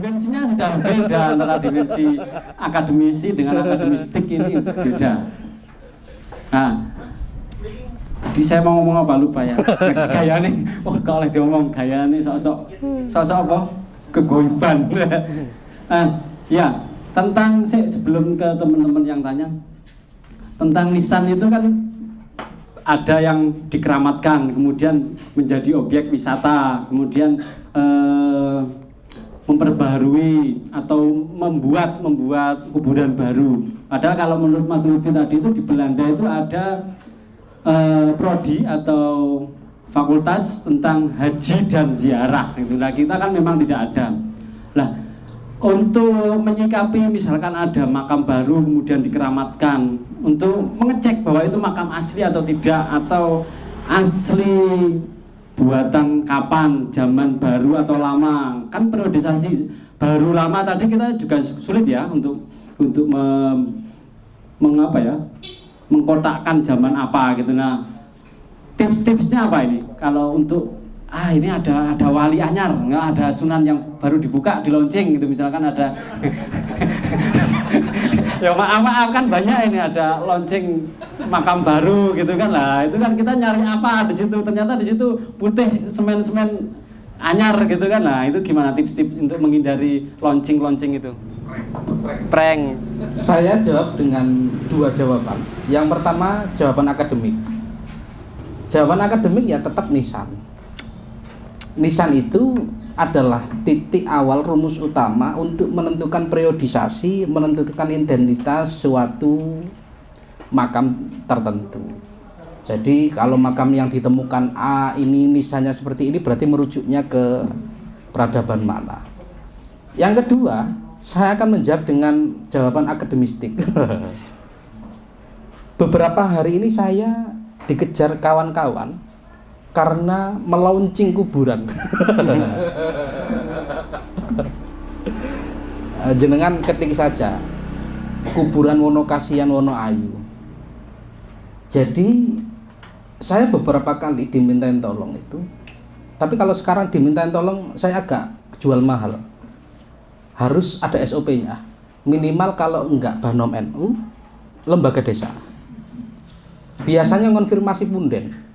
dimensinya sudah beda antara dimensi akademisi dengan akademistik ini beda. Nah, jadi saya mau ngomong apa lupa ya. Gaya nih, kalau diomong gaya nih sosok apa? Kegoiban. Ya, tentang sebelum ke teman-teman yang tanya tentang nisan itu kan ada yang dikeramatkan, kemudian menjadi objek wisata, kemudian memperbaharui atau membuat kuburan baru. Padahal kalau menurut Mas Lutfi tadi itu di Belanda itu ada prodi atau fakultas tentang haji dan ziarah. Itulah kita kan memang tidak ada. Nah, untuk menyikapi misalkan ada makam baru kemudian dikeramatkan, untuk mengecek bahwa itu makam asli atau tidak, atau asli buatan kapan, zaman baru atau lama, kan periodisasi baru lama tadi kita juga sulit ya untuk mengapa ya, mengkotakkan zaman apa gitu. Nah, tips-tipsnya apa ini kalau untuk ini ada wali anyar, nggak ada sunan yang baru dibuka di launching gitu, misalkan ada ya maaf kan banyak ini ada launching makam baru gitu kan. Lah itu kan kita nyari apa di situ, ternyata di situ putih semen anyar gitu kan. Nah itu gimana tips-tips untuk menghindari launching itu? Prank. Saya jawab dengan dua jawaban. Yang pertama jawaban akademik. Jawaban akademik ya tetap nisan. Nisan itu adalah titik awal rumus utama untuk menentukan periodisasi, menentukan identitas suatu makam tertentu. Jadi kalau makam yang ditemukan ini nisannya seperti ini, berarti merujuknya ke peradaban mana. Yang kedua, saya akan menjawab dengan jawaban akademistik. Beberapa hari ini saya dikejar kawan-kawan karena melaunching kuburan. Jenengan ketik saja kuburan Wonokasian Wonoayu. Jadi saya beberapa kali dimintain tolong itu, tapi kalau sekarang dimintain tolong saya agak jual mahal. Harus ada SOP-nya. Minimal kalau enggak Banom NU, lembaga desa. Biasanya konfirmasi punden.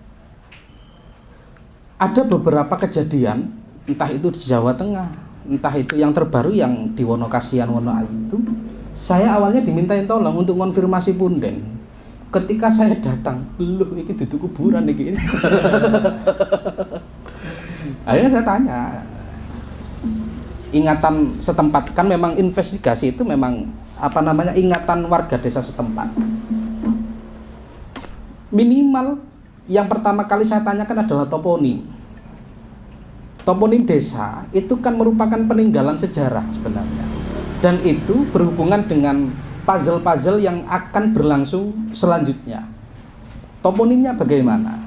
Ada beberapa kejadian, entah itu di Jawa Tengah, entah itu yang terbaru yang di Wonokasian Wonoayu itu, saya awalnya dimintain tolong untuk konfirmasi punden. Ketika saya datang, loh ini duduk kuburan ini. Akhirnya saya tanya, ingatan setempat, kan memang investigasi itu memang ingatan warga desa setempat. Minimal yang pertama kali saya tanyakan adalah toponim. Toponim desa itu kan merupakan peninggalan sejarah sebenarnya. Dan itu berhubungan dengan puzzle-puzzle yang akan berlangsung selanjutnya. Toponimnya bagaimana?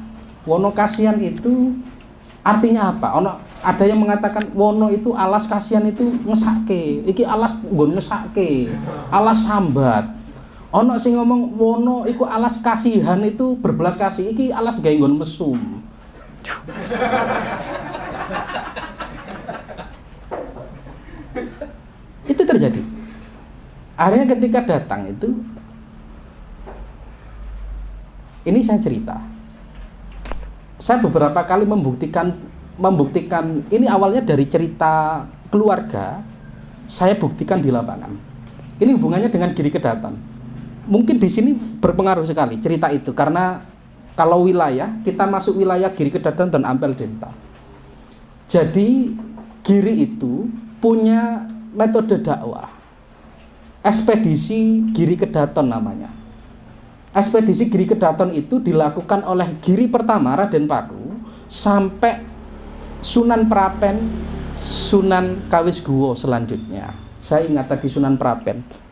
Wonokasian itu artinya apa? Ada yang mengatakan Wono itu alas, kasian itu ngesake. Iki alas nggon ngesake. Alas sambat. Ono sing ngomong Wono iku alas kasihan itu berbelas kasih, iki alas gawe nggon mesum. Itu terjadi. Akhirnya ketika datang itu, ini saya cerita. Saya beberapa kali membuktikan ini awalnya dari cerita keluarga, saya buktikan di lapangan. Ini hubungannya dengan Giri Kedaton. Mungkin di sini berpengaruh sekali cerita itu, karena kalau wilayah kita masuk wilayah Giri Kedaton dan Ampel Denta. Jadi Giri itu punya metode dakwah, ekspedisi Giri Kedaton namanya. Ekspedisi Giri Kedaton itu dilakukan oleh Giri pertama Raden Paku sampai Sunan Prapen, Sunan Kawis Guwo selanjutnya. Saya ingat tadi Sunan Prapen.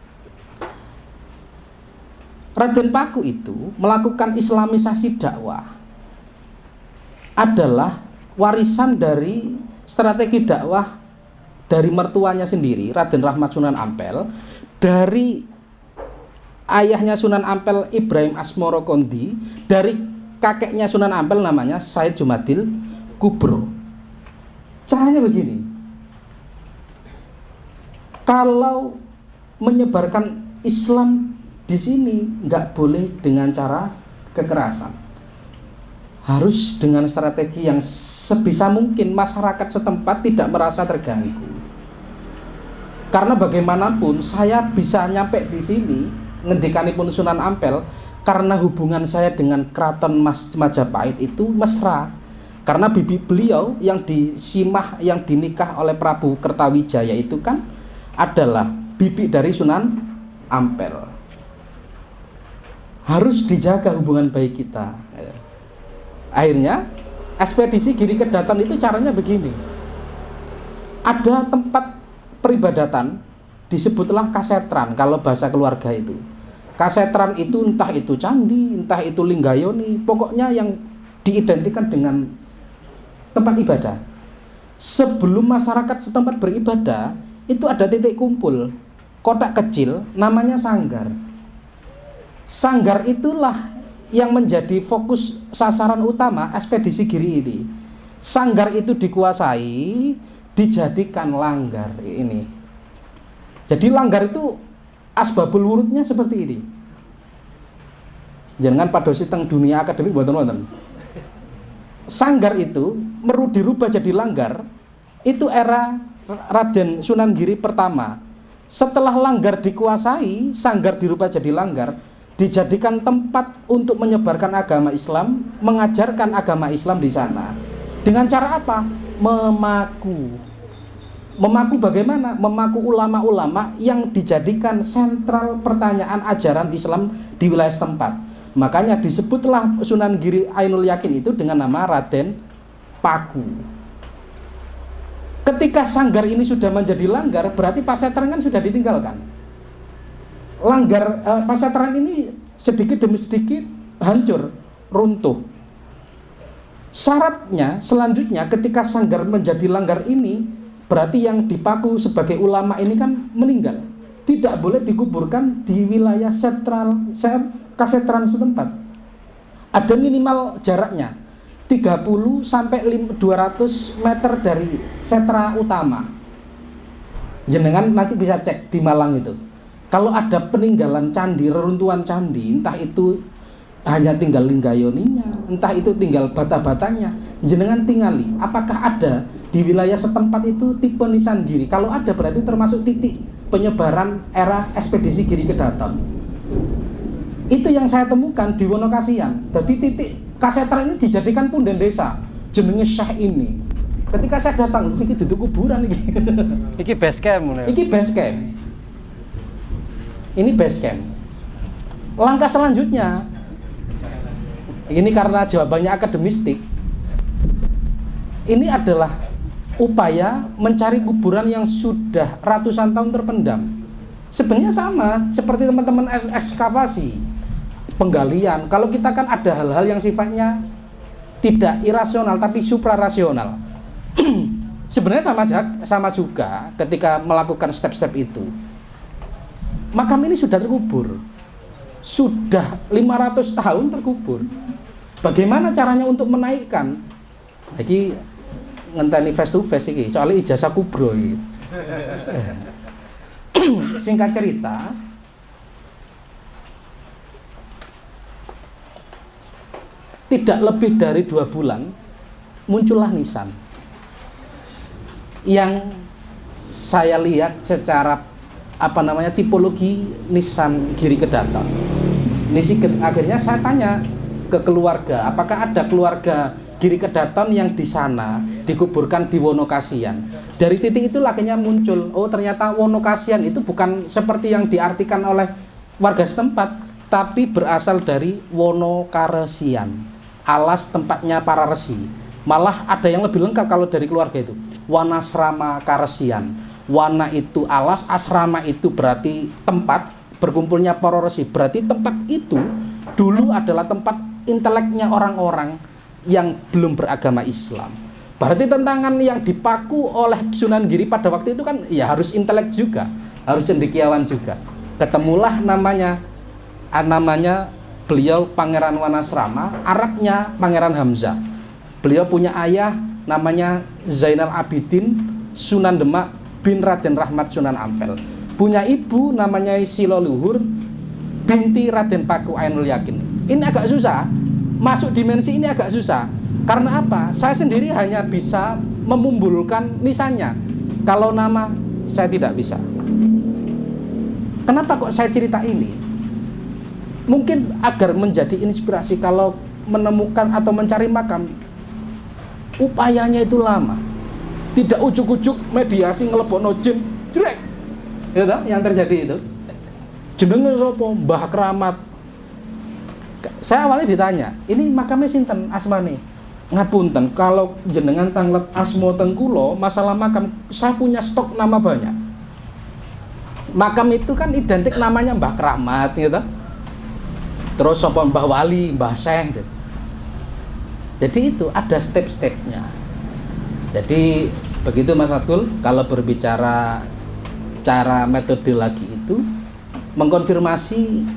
Raden Paku itu melakukan islamisasi dakwah, adalah warisan dari strategi dakwah dari mertuanya sendiri, Raden Rahmat Sunan Ampel, dari ayahnya Sunan Ampel Ibrahim Asmoro Kondi, dari kakeknya Sunan Ampel namanya Said Jumadil Kubro. Caranya begini, Kalau menyebarkan Islam di sini nggak boleh dengan cara kekerasan, harus dengan strategi yang sebisa mungkin masyarakat setempat tidak merasa terganggu. Karena bagaimanapun saya bisa nyampe di sini ngendikanipun Sunan Ampel karena hubungan saya dengan Keraton Majapahit itu mesra. Karena bibi beliau yang disimah, yang dinikah oleh Prabu Kertawijaya itu kan adalah bibi dari Sunan Ampel. Harus dijaga hubungan baik kita. Akhirnya ekspedisi Giri Kedaton itu caranya begini. Ada tempat peribadatan disebutlah kasetran kalau bahasa keluarga itu. Kasetran itu entah itu candi, entah itu linggayoni, pokoknya yang diidentikan dengan tempat ibadah. Sebelum masyarakat setempat beribadah, itu ada titik kumpul, kotak kecil namanya sanggar. Sanggar itulah yang menjadi fokus sasaran utama ekspedisi Giri ini. Sanggar itu dikuasai, dijadikan langgar ini. Jadi langgar itu asbabul wurudnya seperti ini. Jangan padosi teng dunia akademik boten-boten. Sanggar itu meru dirubah jadi langgar itu era Raden Sunan Giri pertama. Setelah langgar dikuasai, sanggar dirubah jadi langgar, dijadikan tempat untuk menyebarkan agama Islam, mengajarkan agama Islam di sana. Dengan cara apa? Memaku. Memaku bagaimana? Memaku ulama-ulama yang dijadikan sentral pertanyaan ajaran Islam di wilayah setempat. Makanya disebutlah Sunan Giri Ainul Yakin itu dengan nama Raden Paku. Ketika sanggar ini sudah menjadi langgar, berarti pasetran kan sudah ditinggalkan. Langgar pasetran ini sedikit demi sedikit hancur, runtuh. Syaratnya selanjutnya ketika sanggar menjadi langgar ini, berarti yang dipaku sebagai ulama ini kan meninggal. Tidak boleh dikuburkan di wilayah sentral kasetran setempat. Ada minimal jaraknya 30 sampai 200 meter dari setra utama. Jenengan nanti bisa cek di Malang itu. Kalau ada peninggalan candi, reruntuhan candi, entah itu hanya tinggal linggayoninya, entah itu tinggal bata-batanya, jenengan tingali. Apakah ada di wilayah setempat itu tipe nisan Giri? Kalau ada berarti termasuk titik penyebaran era ekspedisi Giri Kedaton. Itu yang saya temukan di Wonokasian. Jadi titik kasetran ini dijadikan punden desa. Jenenge Syekh ini. Ketika saya datang, ini duduk kuburan iki. Iki base camp. Iki base camp. Ini base camp. Langkah selanjutnya, ini karena jawabannya akademistik, ini adalah upaya mencari kuburan yang sudah ratusan tahun terpendam. Sebenarnya sama seperti teman-teman ekskavasi, penggalian. Kalau kita kan ada hal-hal yang sifatnya tidak irasional tapi suprarasional. Sebenarnya sama juga ketika melakukan step-step itu. Makam ini sudah terkubur. Sudah 500 tahun terkubur. Bagaimana caranya untuk menaikkan? Lagi ngenteni face to face iki, soalnya ijazah kubro iki. Singkat cerita, tidak lebih dari 2 bulan muncullah nisan yang saya lihat secara tipologi nisan Giri Kedaton. Akhirnya saya tanya ke keluarga, apakah ada keluarga Giri Kedaton yang di sana dikuburkan di Wonokasian. Dari titik itu akhirnya muncul, oh ternyata Wonokasian itu bukan seperti yang diartikan oleh warga setempat, tapi berasal dari Wonokaresian, alas tempatnya para resi. Malah ada yang lebih lengkap kalau dari keluarga itu, Wanasrama Karesian. Wana itu alas, asrama itu berarti tempat berkumpulnya para resi. Berarti tempat itu dulu adalah tempat inteleknya orang-orang yang belum beragama Islam. Berarti tantangan yang dipaku oleh Sunan Giri pada waktu itu kan ya harus intelek juga, harus cendekiawan juga. Ketemulah namanya beliau Pangeran Wanasrama, Arabnya Pangeran Hamzah. Beliau punya ayah namanya Zainal Abidin Sunan Demak bin Raden Rahmat Sunan Ampel. Punya ibu namanya Silo Luhur binti Raden Paku Ainul Yakin. Ini agak susah, masuk dimensi ini agak susah. Karena apa? Saya sendiri hanya bisa memumbulkan nisannya. Kalau nama saya tidak bisa. Kenapa kok saya cerita ini? Mungkin agar menjadi inspirasi kalau menemukan atau mencari makam, upayanya itu lama. Tidak ujuk-ujuk mediasi ngelepokno jin, jelek. Ya toh, yang terjadi itu. Jenenge sapa? Mbah Keramat. Saya awalnya ditanya, ini makamnya sinten asmane? Ngapunten, kalau jenengan tanglet asma teng kula, masalah makam saya punya stok nama banyak. Makam itu kan identik namanya Mbah Keramat gitu. Terus sapa Mbah Wali, Mbah Syekh gitu. Jadi itu ada step-stepnya. Jadi begitu Mas Fatkul, kalau berbicara cara metode lagi itu mengkonfirmasi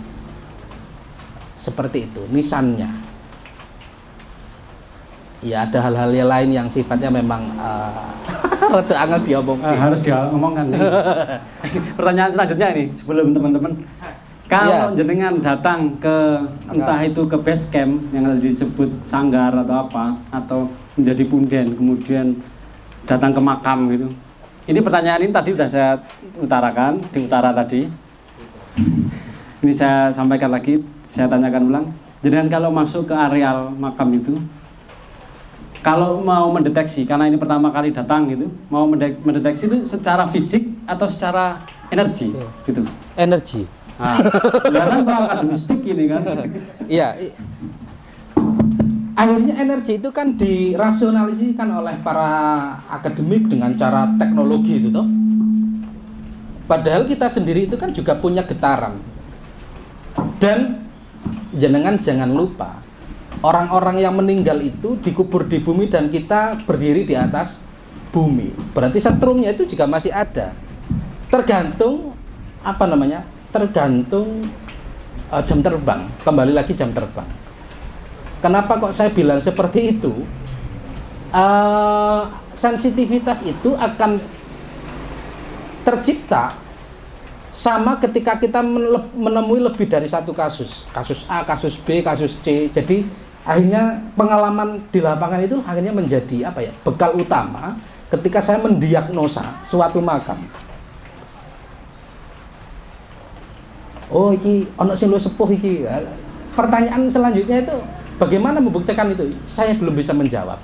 seperti itu, nisannya. Ya ada hal-hal yang lain yang sifatnya memang rada angel diomongkan. Harus diomongkan nih. Pertanyaan selanjutnya ini sebelum teman-teman, kalau jenengan datang ke entah itu ke base camp yang disebut sanggar atau apa, atau menjadi punden kemudian datang ke makam gitu. Ini pertanyaan ini tadi sudah saya utarakan di utara tadi. Ini saya sampaikan lagi, saya tanyakan ulang. Jenengan kalau masuk ke areal makam itu, kalau mau mendeteksi, karena ini pertama kali datang gitu, mau mendeteksi itu secara fisik atau secara energi gitu? Energi. Nah, kan kalau akademistik ini kan? Iya. Akhirnya energi itu kan dirasionalisasikan oleh para akademik dengan cara teknologi itu toh. Padahal kita sendiri itu kan juga punya getaran. Dan jenengan jangan lupa, orang-orang yang meninggal itu dikubur di bumi dan kita berdiri di atas bumi. Berarti setrumnya itu juga masih ada. Tergantung apa namanya? Tergantung jam terbang. Kembali lagi jam terbang. Kenapa kok saya bilang seperti itu? Sensitivitas itu akan tercipta sama ketika kita menemui lebih dari satu kasus A, kasus B, kasus C. Jadi akhirnya pengalaman di lapangan itu akhirnya menjadi apa ya, bekal utama ketika saya mendiagnosa suatu makam. Oh iki ono sing luwih sepuh iki. Pertanyaan selanjutnya itu bagaimana membuktikan itu? Saya belum bisa menjawab.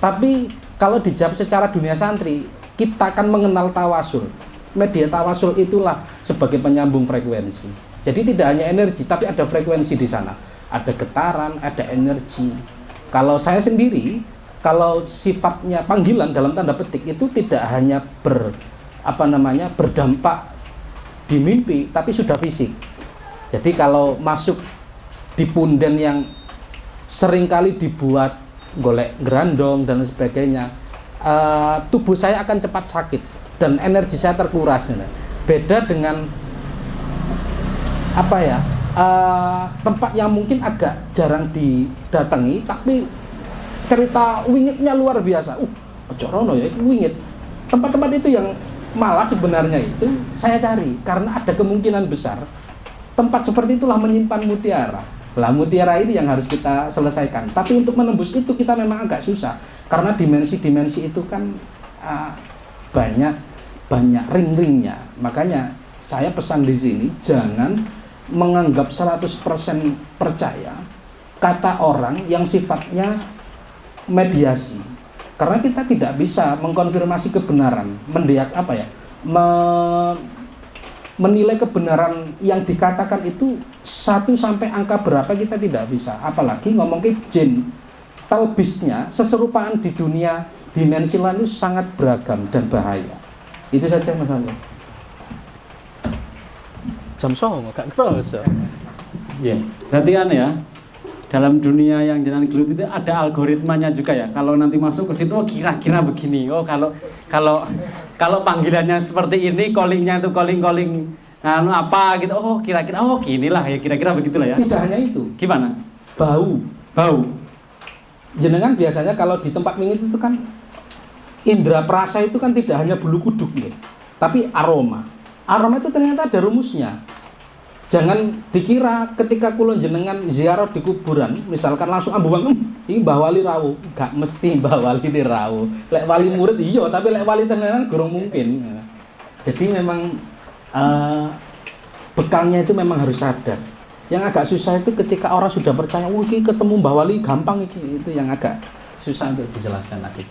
Tapi kalau dijawab secara dunia santri, kita akan mengenal tawasul. Media tawasul itulah sebagai penyambung frekuensi. Jadi tidak hanya energi, tapi ada frekuensi di sana. Ada getaran, ada energi. Kalau saya sendiri, kalau sifatnya panggilan dalam tanda petik itu tidak hanya berdampak di mimpi, tapi sudah fisik. Jadi kalau masuk di punden yang seringkali dibuat golek gerandong dan sebagainya, tubuh saya akan cepat sakit dan energi saya terkuras. Beda dengan apa ya, tempat yang mungkin agak jarang didatangi tapi cerita wingitnya luar biasa. Jorono ya itu wingit. Tempat-tempat itu yang malah sebenarnya itu saya cari karena ada kemungkinan besar tempat seperti itulah menyimpan mutiara. Lah mutiara ini yang harus kita selesaikan. Tapi untuk menembus itu kita memang agak susah karena dimensi-dimensi itu kan banyak ring-ringnya. Makanya saya pesan di sini jangan menganggap 100% percaya kata orang yang sifatnya mediasi. Karena kita tidak bisa mengkonfirmasi kebenaran, menilai kebenaran yang dikatakan itu 1 sampai angka berapa kita tidak bisa. Apalagi ngomong ke jin, talbisnya seserupaan di dunia dimensi lain itu sangat beragam dan bahaya. Itu saja Mas Andi. Jam 09.00 gak kerasa. Iya, berarti kan ya dalam dunia yang jenengan gelut itu ada algoritmanya juga ya. Kalau nanti masuk ke situ, oh kira-kira begini. Oh kalau panggilannya seperti ini, callingnya itu calling apa gitu. Oh kira-kira, oh ginilah ya, kira-kira begitulah ya. Tidak hanya itu. Gimana? Bau. Jenengan biasanya kalau di tempat wingit itu kan indera perasa itu kan tidak hanya bulu kuduk ya, Tapi aroma itu ternyata ada rumusnya. Jangan dikira ketika kula jenengan ziarah di kuburan, misalkan langsung ambuang, ini Mbah Wali rawuh. Gak mesti Mbah Wali rawuh. Lek wali murid iya, tapi lek wali tenanan gurung mungkin. Jadi memang bekalnya itu memang harus sadar. Yang agak susah itu ketika orang sudah percaya, ini ketemu Mbah Wali gampang, itu yang agak susah untuk dijelaskan lagi.